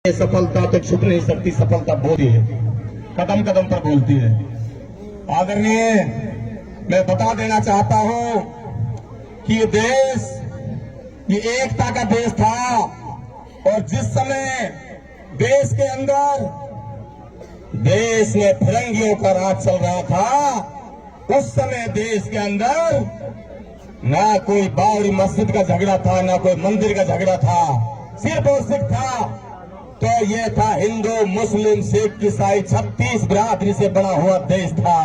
सफलता तो छुप नहीं सकती, सफलता बोलती है, कदम कदम पर बोलती है। आदरणीय, मैं बता देना चाहता हूं कि ये देश ये एकता का देश था और जिस समय देश के अंदर देश में फिरंगियों का राज चल रहा था, उस समय देश के अंदर ना कोई बाबरी मस्जिद का झगड़ा था, ना कोई मंदिर का झगड़ा था, सिर्फ और सिर्फ था तो ये था हिंदू मुस्लिम सिख ईसाई 36 बिरादरी से बना हुआ देश था।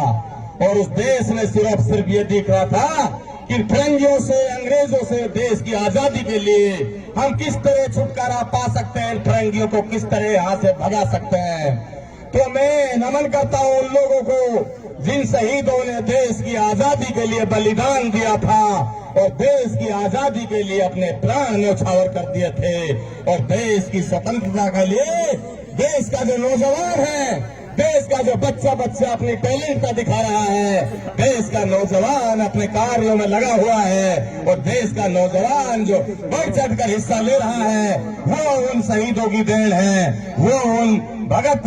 और उस देश में सिर्फ ये दिख रहा था कि फिरंगियों से, अंग्रेजों से देश की आजादी के लिए हम किस तरह छुटकारा पा सकते हैं, फिरंगियों को किस तरह यहाँ से भगा सकते हैं। तो मैं नमन करता हूँ उन लोगों को जिन शहीदों ने देश की आजादी के लिए बलिदान दिया था और देश की आजादी के लिए अपने प्राण न्यौछावर कर दिए थे। और देश की स्वतंत्रता के लिए देश का जो नौजवान है, देश का जो बच्चा अपनी टैलेंट का दिखा रहा है, देश का नौजवान अपने कार्यों में लगा हुआ है और देश का नौजवान जो बढ़ चढ़कर हिस्सा ले रहा है, वो उन शहीदों की देन है, वो उन भगत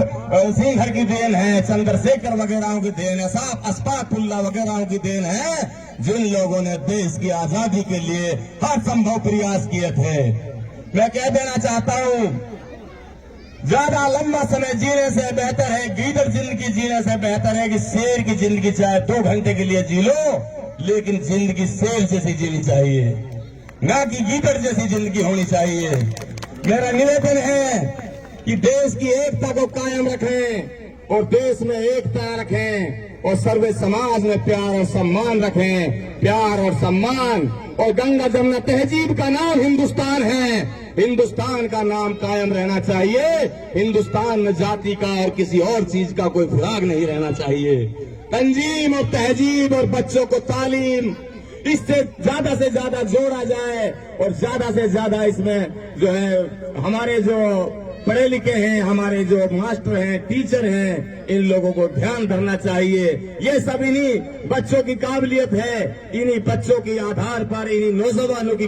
सिंह की देन है, चंद्रशेखर वगैरह की देन है, अशफाकुल्लाह वगैरह की देन है, जिन लोगों ने देश की आजादी के लिए हर संभव प्रयास किए थे। मैं कह देना चाहता हूं, ज्यादा लंबा समय जीने से बेहतर है, गीदड़ जिंदगी जीने से बेहतर है कि शेर की जिंदगी चाहे 2 घंटे के लिए जी लो, लेकिन जिंदगी शेर जैसी जीनी चाहिए, ना कि गीदड़ जैसी जिंदगी होनी चाहिए। मेरा निवेदन है कि देश की एकता को कायम रखें और देश में एकता रखें और सर्वे समाज में प्यार और सम्मान रखें, प्यार और सम्मान। और गंगा जमुना तहजीब का नाम हिंदुस्तान है, हिंदुस्तान का नाम कायम रहना चाहिए। हिंदुस्तान में जाति का और किसी और चीज का कोई फिराक नहीं रहना चाहिए। तंजीम और तहजीब और बच्चों को तालीम, इससे ज्यादा से ज्यादा जोड़ा जाए और ज्यादा से ज्यादा इसमें जो है हमारे जो पढ़े लिखे हैं, हमारे जो मास्टर हैं, टीचर हैं, इन लोगों को ध्यान धरना चाहिए। ये सब इन्हीं बच्चों की काबिलियत है, इन्हीं बच्चों के आधार पर, इन्हीं नौजवानों की